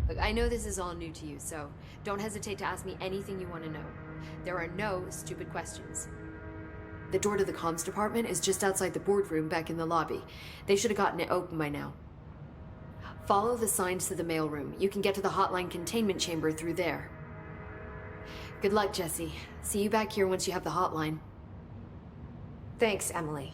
Look, I know this is all new to you, so don't hesitate to ask me anything you want to know. There are no stupid questions. The door to the comms department is just outside the boardroom back in the lobby. They should have gotten it open by now. Follow the signs to the mailroom. You can get to the hotline containment chamber through there. Good luck, Jesse. See you back here once you have the hotline. Thanks, Emily.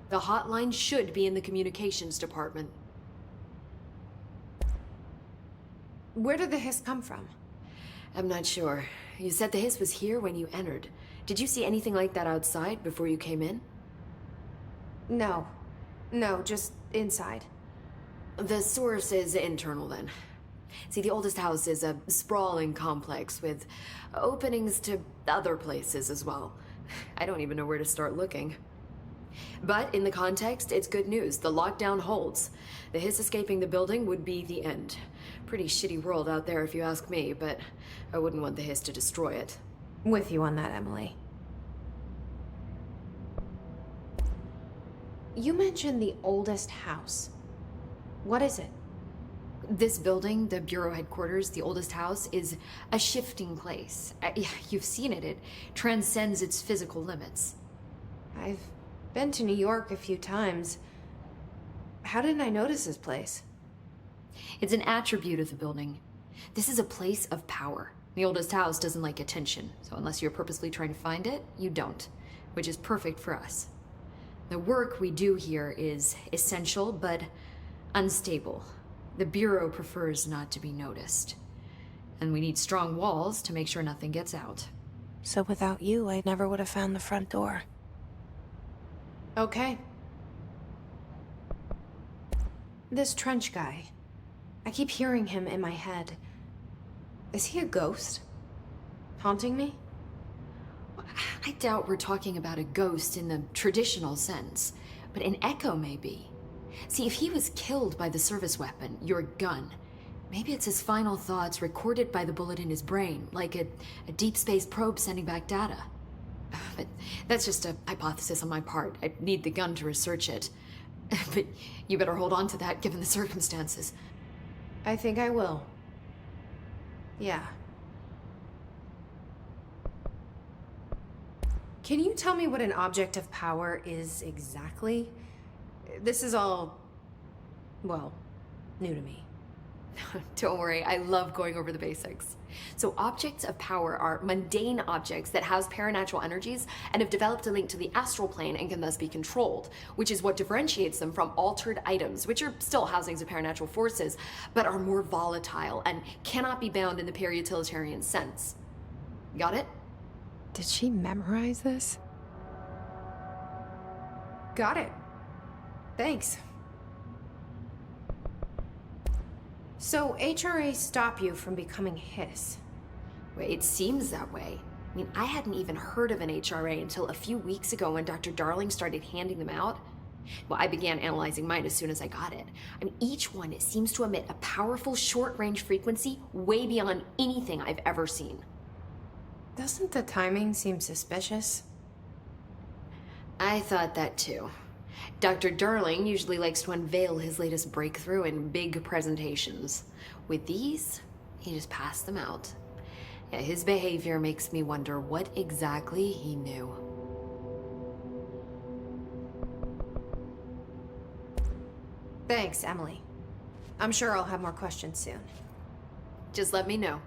The hotline should be in the communications department. Where did the hiss come from? I'm not sure. You said the hiss was here when you entered. Did you see anything like that outside before you came in? No. No, just inside. The source is internal then. See, the oldest house is a sprawling complex with openings to other places as well. I don't even know where to start looking. But in the context, it's good news. The lockdown holds. The hiss escaping the building would be the end. Pretty shitty world out there if you ask me, but I wouldn't want the hiss to destroy it. With you on that, Emily. You mentioned the oldest house. What is it? This building, the Bureau headquarters, the oldest house, is a shifting place. You've seen it. It transcends its physical limits. I've been to New York a few times. How didn't I notice this place? It's an attribute of the building. This is a place of power. The oldest house doesn't like attention, so unless you're purposely trying to find it, you don't, which is perfect for us. The work we do here is essential, but unstable. The Bureau prefers not to be noticed. And we need strong walls to make sure nothing gets out. So without you, I never would have found the front door. Okay. This Trench guy. I keep hearing him in my head. Is he a ghost? Haunting me? I doubt we're talking about a ghost in the traditional sense, but an echo maybe. See, if he was killed by the service weapon, your gun, maybe it's his final thoughts recorded by the bullet in his brain, like a deep space probe sending back data. But that's just a hypothesis on my part. I need the gun to research it. But you better hold on to that given the circumstances. I think I will. Yeah. Can you tell me what an object of power is exactly? This is all, well, new to me. Don't worry, I love going over the basics. So objects of power are mundane objects that house paranatural energies and have developed a link to the astral plane and can thus be controlled, which is what differentiates them from altered items, which are still housings of paranatural forces, but are more volatile and cannot be bound in the peri-utilitarian sense. Got it? Did she memorize this? Got it. Thanks. So HRA stop you from becoming Hiss? Well, it seems that way. I mean, I hadn't even heard of an HRA until a few weeks ago when Dr. Darling started handing them out. Well, I began analyzing mine as soon as I got it. I mean, each one seems to emit a powerful short-range frequency way beyond anything I've ever seen. Doesn't the timing seem suspicious? I thought that too. Dr. Darling usually likes to unveil his latest breakthrough in big presentations. With these, he just passed them out. Yeah, his behavior makes me wonder what exactly he knew. Thanks, Emily. I'm sure I'll have more questions soon. Just let me know.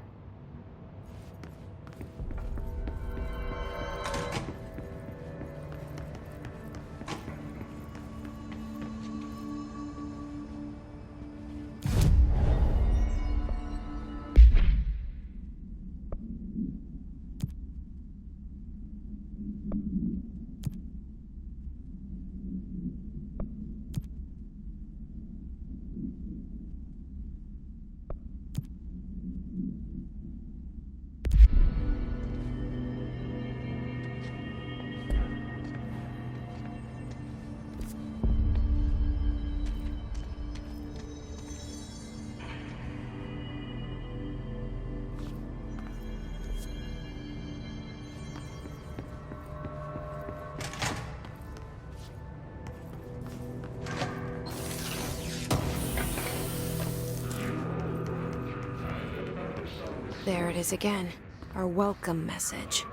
There it is again. Our welcome message.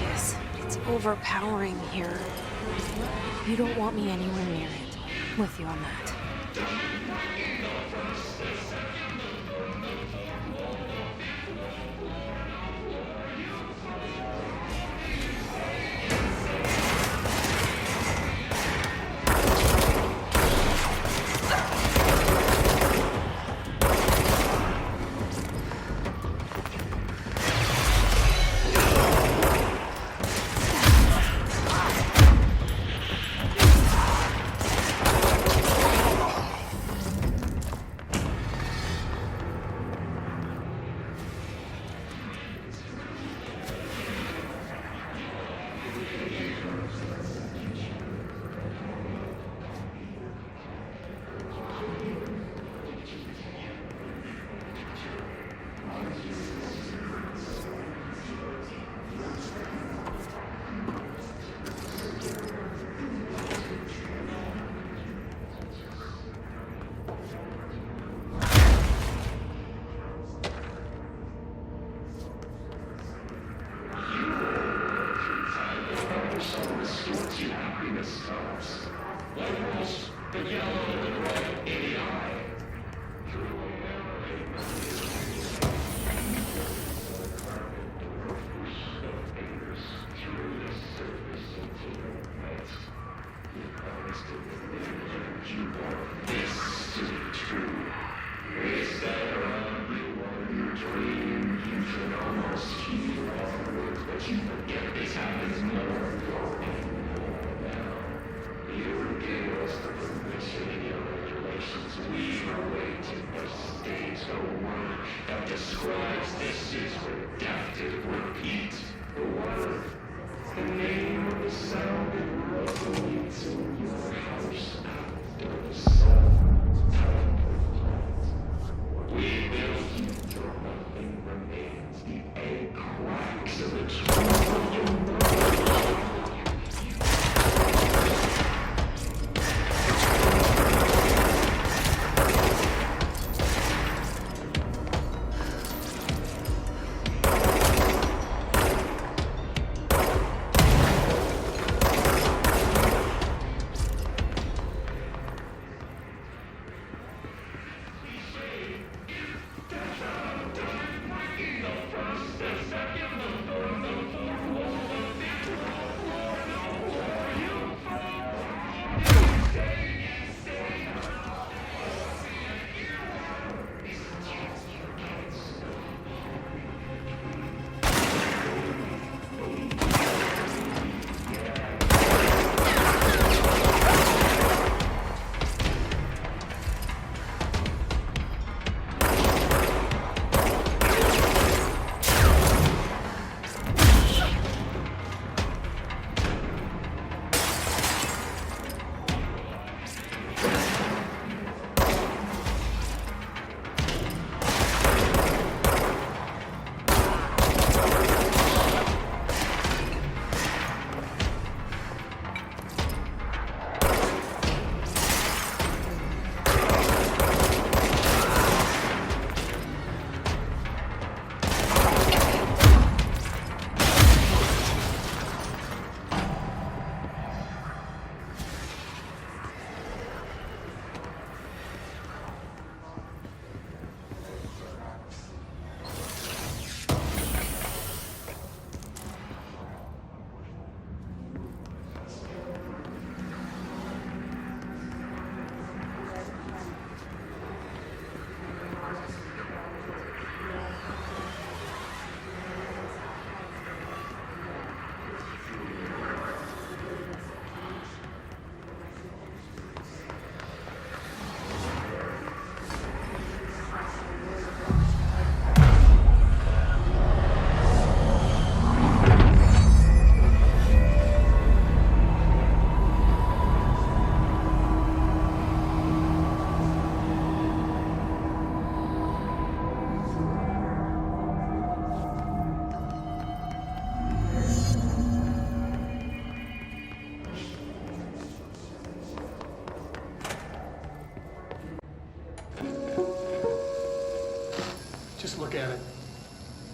Yes, it's overpowering here. You don't want me anywhere near it. I'm with you on that.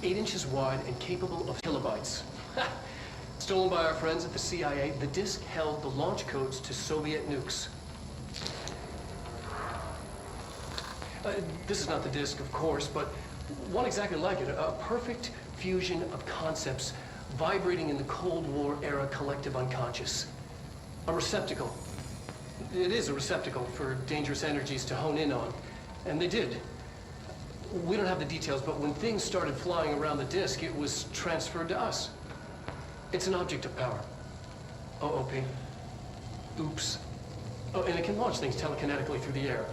8 inches wide and capable of kilobytes. Stolen by our friends at the CIA, the disk held the launch codes to Soviet nukes. This is not the disk, of course, but one exactly like it. A perfect fusion of concepts vibrating in the Cold War era collective unconscious. A receptacle. It is a receptacle for dangerous energies to hone in on. And they did. We don't have the details, but when things started flying around the disk, it was transferred to us. It's an object of power. OOP. Oops. Oh, and it can launch things telekinetically through the air.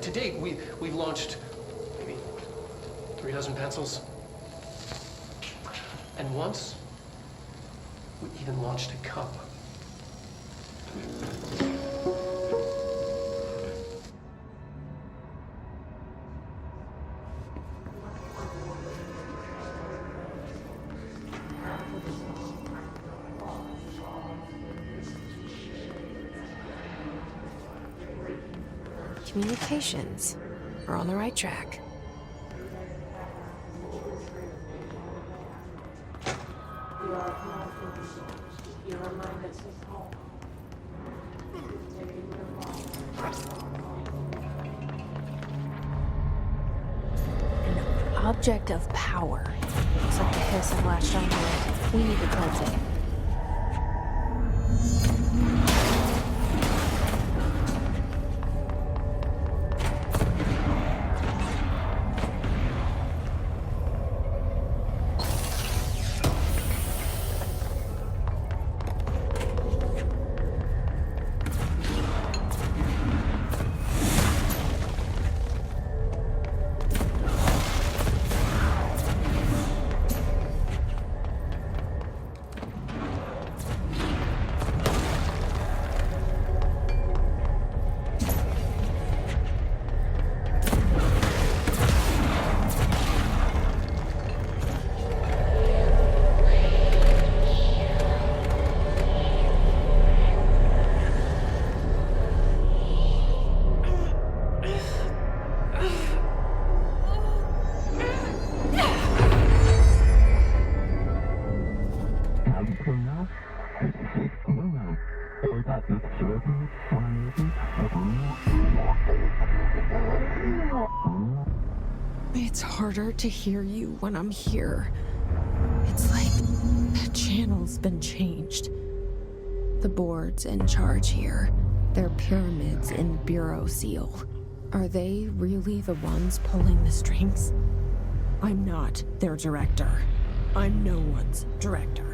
To date, we've launched maybe 3 dozen pencils. And once, we even launched a cup. Communications. We're on the right track. An object of power. Looks like the hiss have latched onto it. We need to cleanse it. It's harder to hear you when I'm here. It's like the channel's been changed. The board's in charge here. They're pyramids in Bureau Seal. Are they really the ones pulling the strings? I'm not their director. I'm no one's director.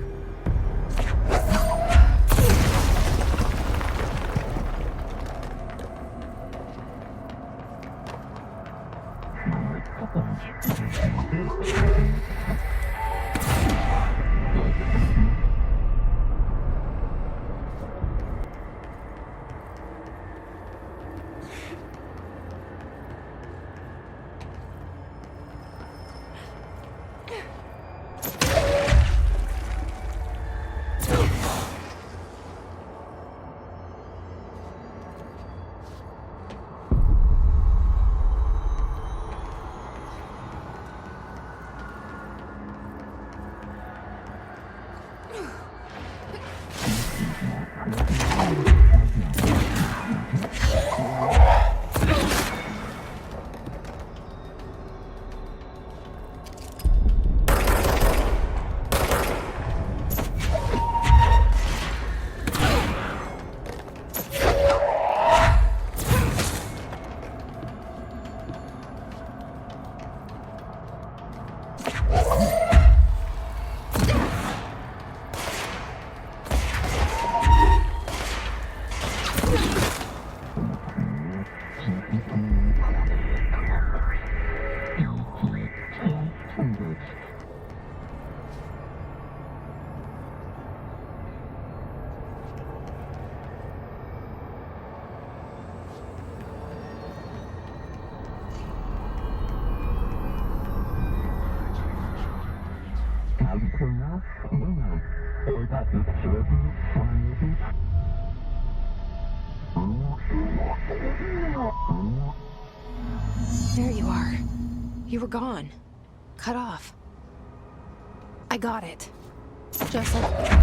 There you are. You were gone. Cut off. I got it. Just like...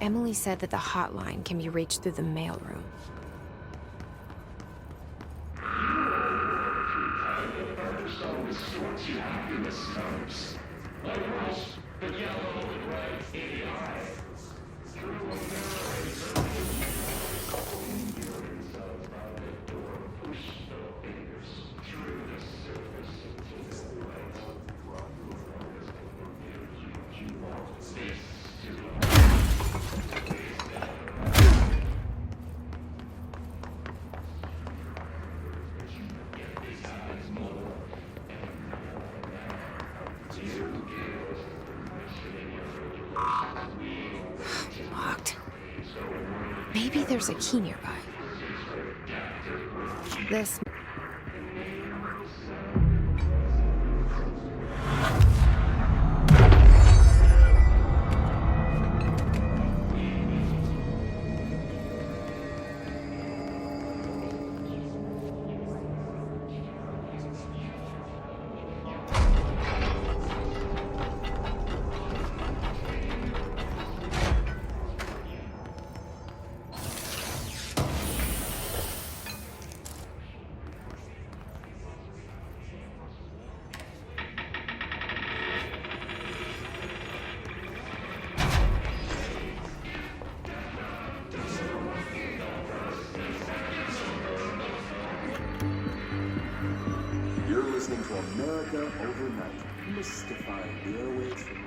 Emily said that the hotline can be reached through the mailroom. Locked. Maybe there's a key nearby. This... You're listening to America Overnight, mystifying the airwaves from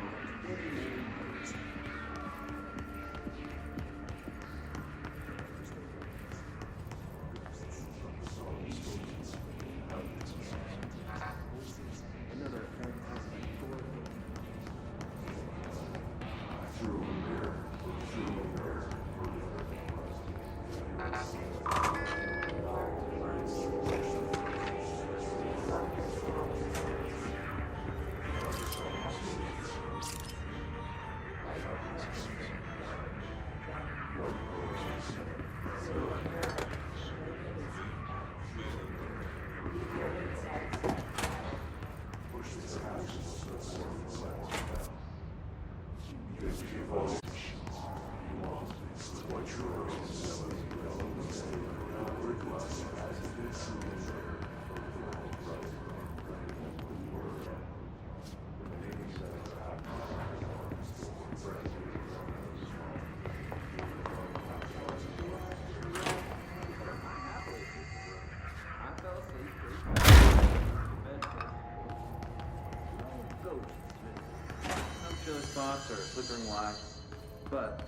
thoughts or flickering lights, but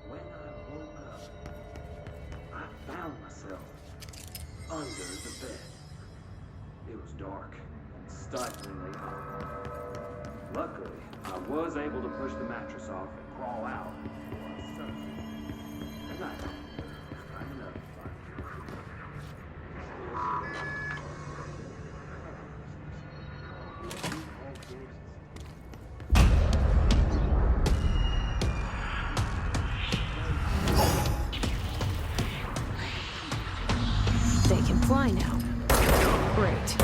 when I woke up, I found myself under the bed. It was dark and stiflingly hot. Luckily, I was able to push the mattress off and crawl out before I suffocated. Good night. Kind enough. They can fly now. Great.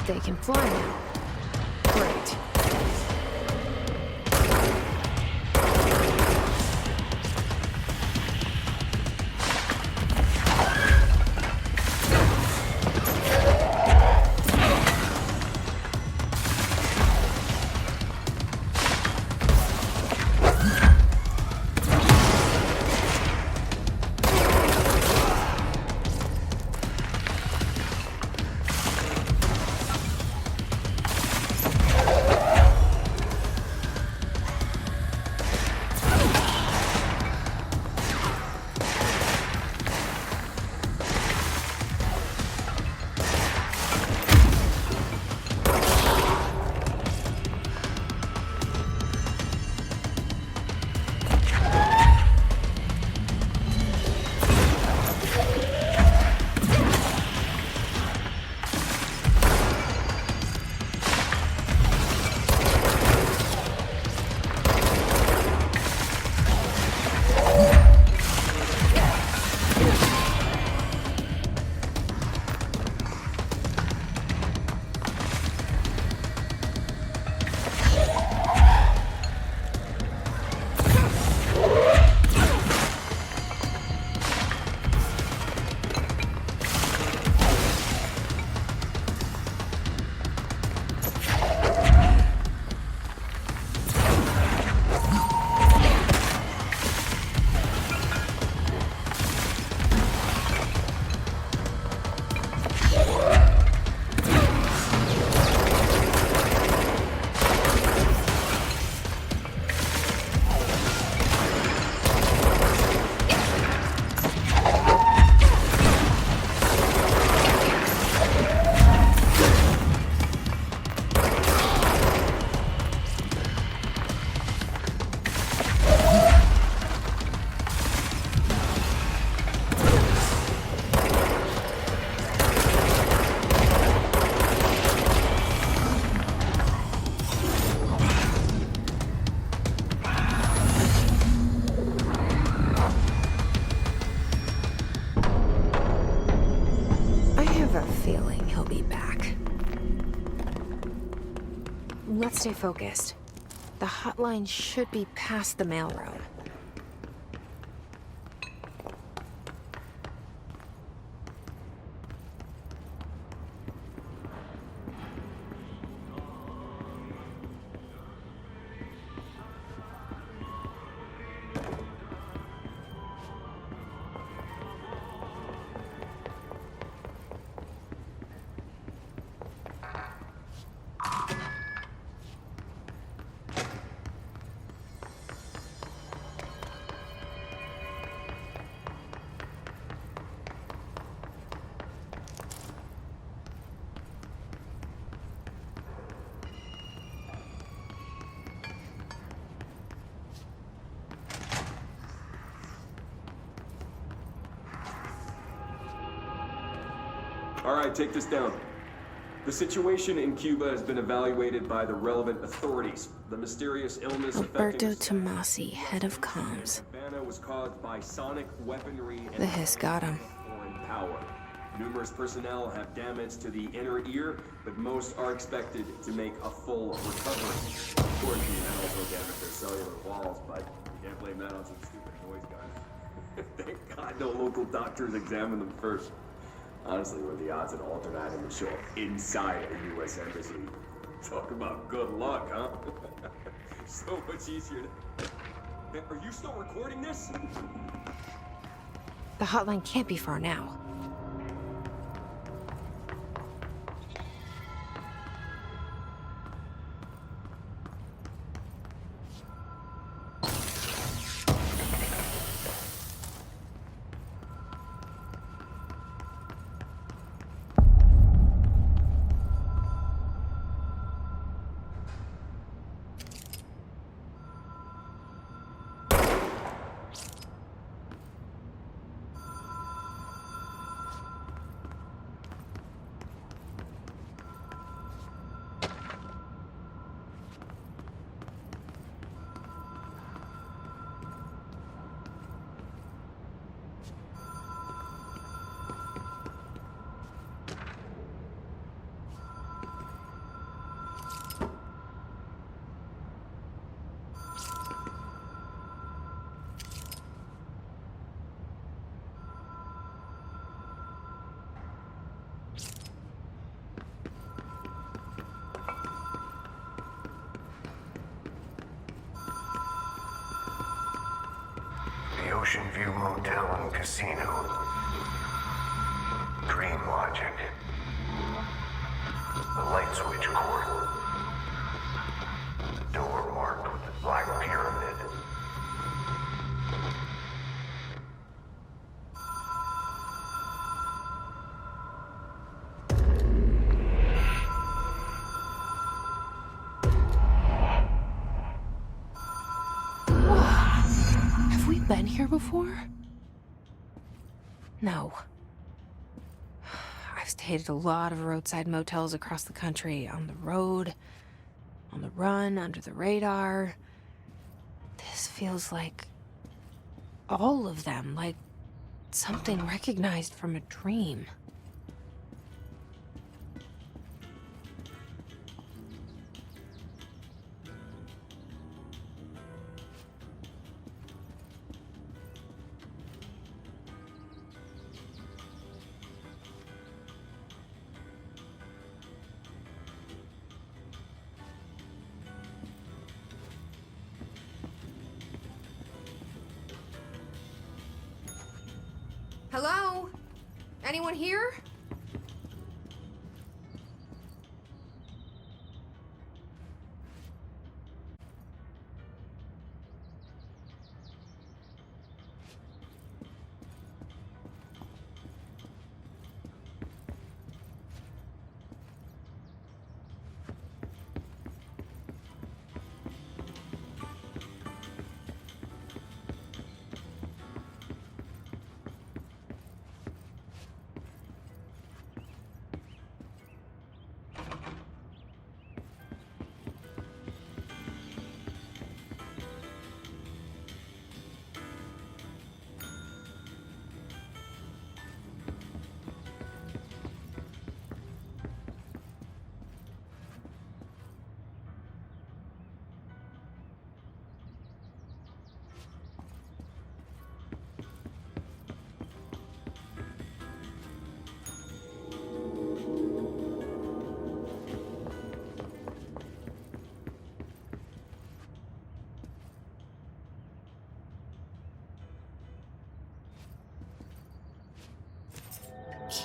They can fly now. Great. Let's stay focused. The hotline should be past the mailroom. All right, take this down. The situation in Cuba has been evaluated by the relevant authorities. The mysterious illness Roberto affecting Tomasi, head of comms. Havana was caused by sonic weaponry and The hiss got him. foreign power. Numerous personnel have damage to the inner ear, but most are expected to make a full recovery. Of course, you can also damage their cellular walls, but you can't blame that on some stupid noise gun. Thank God no local doctors examine them first. Honestly, what are the odds an alternate item would show up inside a U.S. embassy? Talk about good luck, huh? So much easier to... Man, are you still recording this? The hotline can't be far now. The Ocean View Motel and Casino. Dream Logic. The light switch cord. The door marked with the Black Pyramid. Have we been here before? No. I've stayed at a lot of roadside motels across the country, on the road, on the run, under the radar. This feels like all of them, like something recognized from a dream. Hello? Anyone here?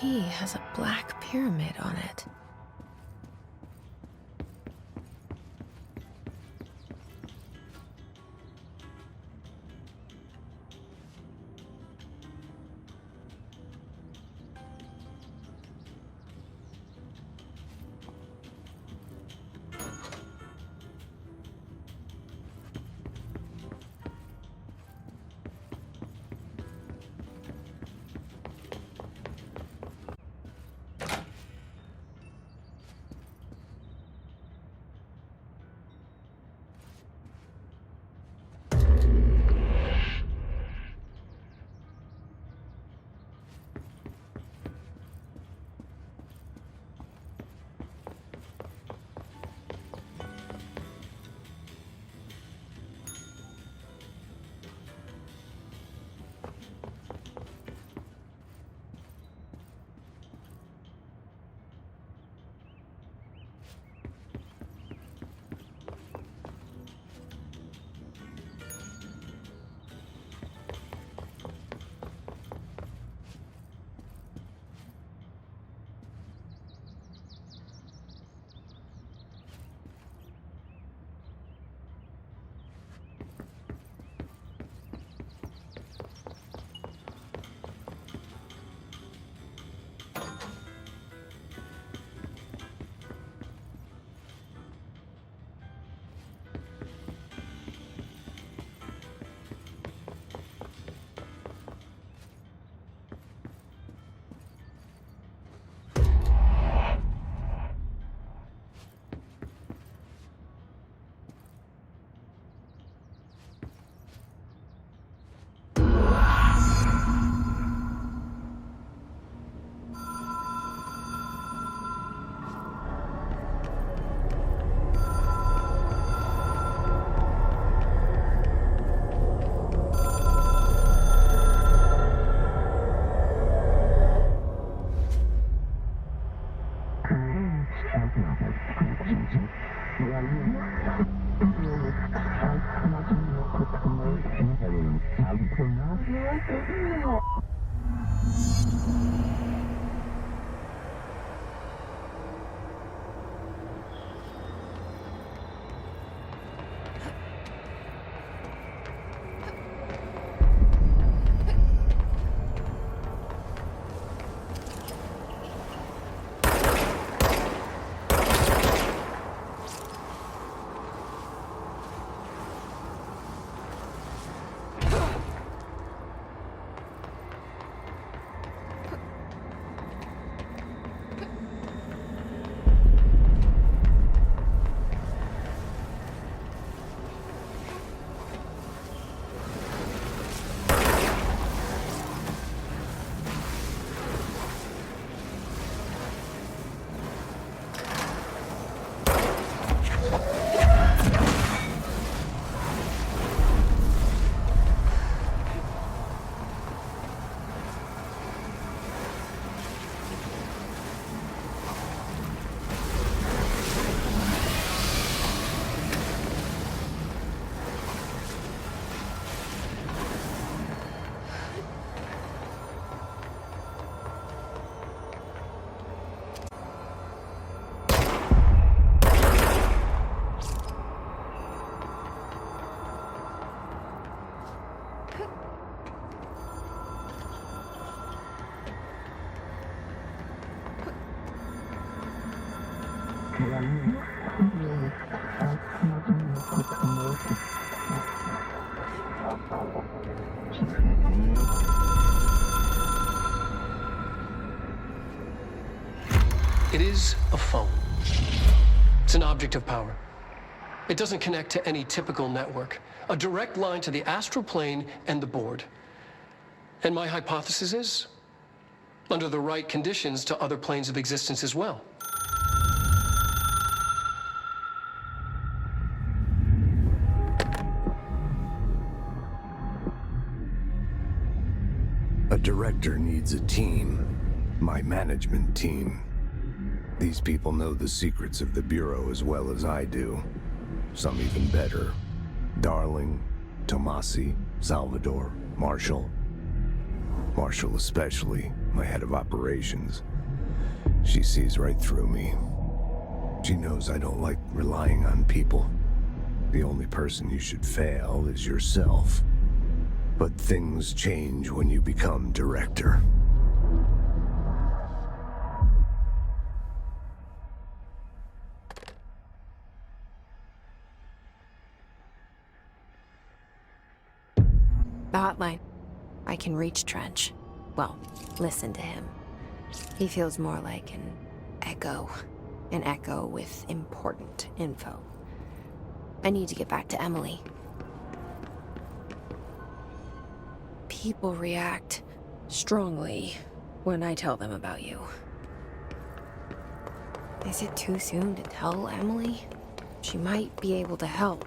key has a black pyramid on it. It is a phone. It's an object of power. It doesn't connect to any typical network. A direct line to the astral plane and the board. And my hypothesis is, under the right conditions, to other planes of existence as well. A director needs a team. My management team. These people know the secrets of the Bureau as well as I do. Some even better. Darling, Tomasi, Salvador, Marshall. Marshall especially, my head of operations. She sees right through me. She knows I don't like relying on people. The only person you should fail is yourself. But things change when you become director. The hotline. I can reach Trench. Well, listen to him. He feels more like an echo. An echo with important info. I need to get back to Emily. People react strongly when I tell them about you. Is it too soon to tell Emily? She might be able to help.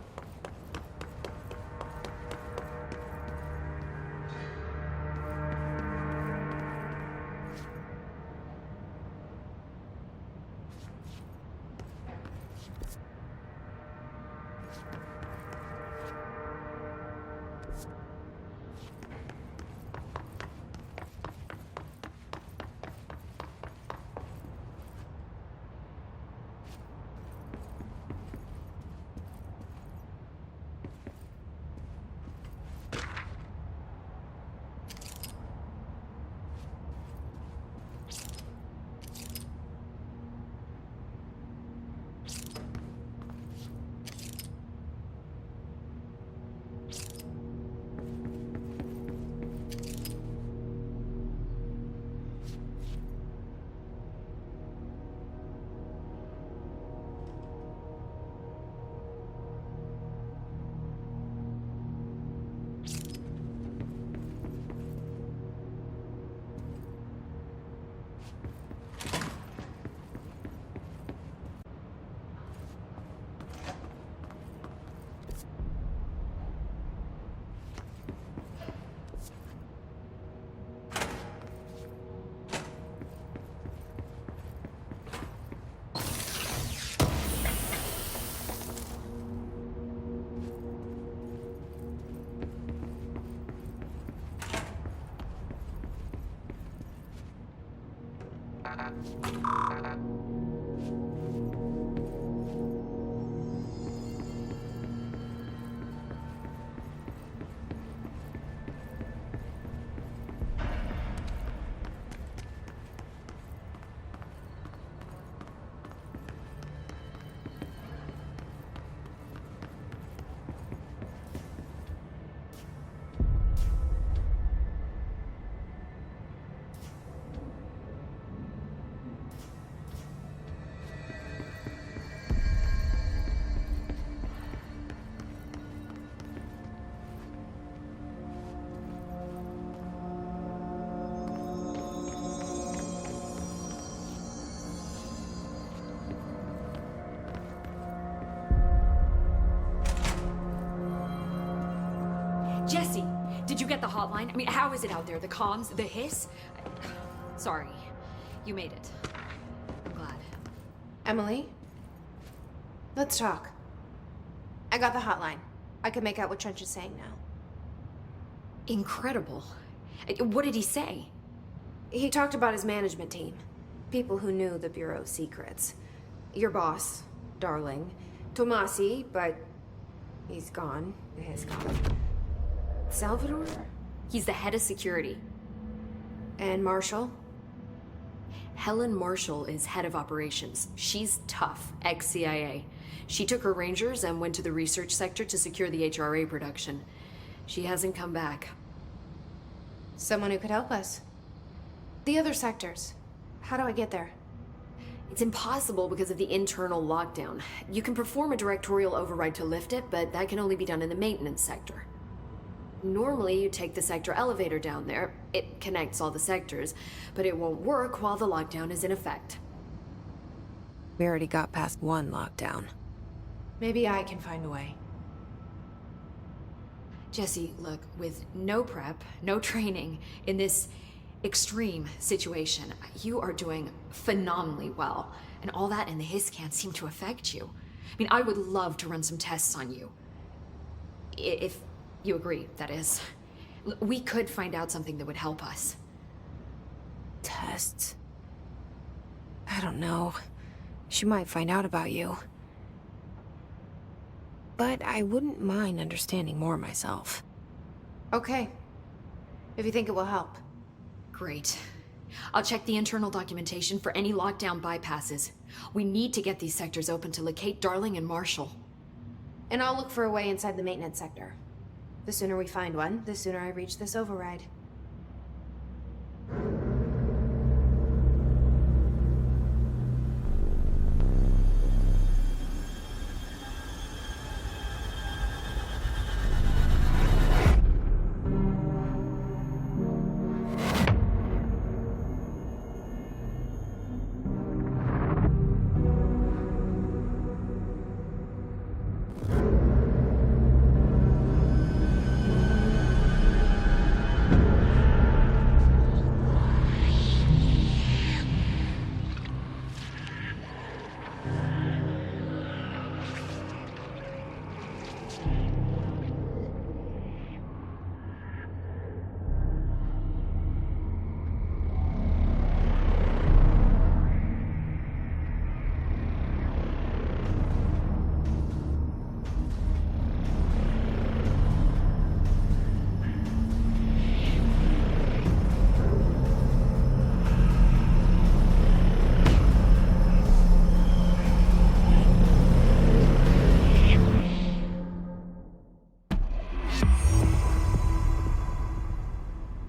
Jesse, did you get the hotline? I mean, how is it out there? The comms? The hiss? Sorry. You made it. I'm glad. Emily? Let's talk. I got the hotline. I can make out what Trench is saying now. Incredible. What did he say? He talked about his management team. People who knew the Bureau's secrets. Your boss, Darling. Tomasi, but he's gone. He's gone. Salvador? He's the head of security. And Marshall? Helen Marshall is head of operations. She's tough, ex-CIA. She took her Rangers and went to the research sector to secure the HRA production. She hasn't come back. Someone who could help us. The other sectors. How do I get there? It's impossible because of the internal lockdown. You can perform a directorial override to lift it, but that can only be done in the maintenance sector. Normally, you take the sector elevator down there. It connects all the sectors, but it won't work while the lockdown is in effect. We already got past one lockdown. Maybe I can find a way. Jesse, look, with no prep, no training in this extreme situation, you are doing phenomenally well. And all that and the hiss can't seem to affect you. I mean, I would love to run some tests on you. If you agree, that is. We could find out something that would help us. Tests. I don't know. She might find out about you. But I wouldn't mind understanding more myself. Okay. If you think it will help. Great. I'll check the internal documentation for any lockdown bypasses. We need to get these sectors open to locate Darling and Marshall. And I'll look for a way inside the maintenance sector. The sooner we find one, the sooner I reach this override.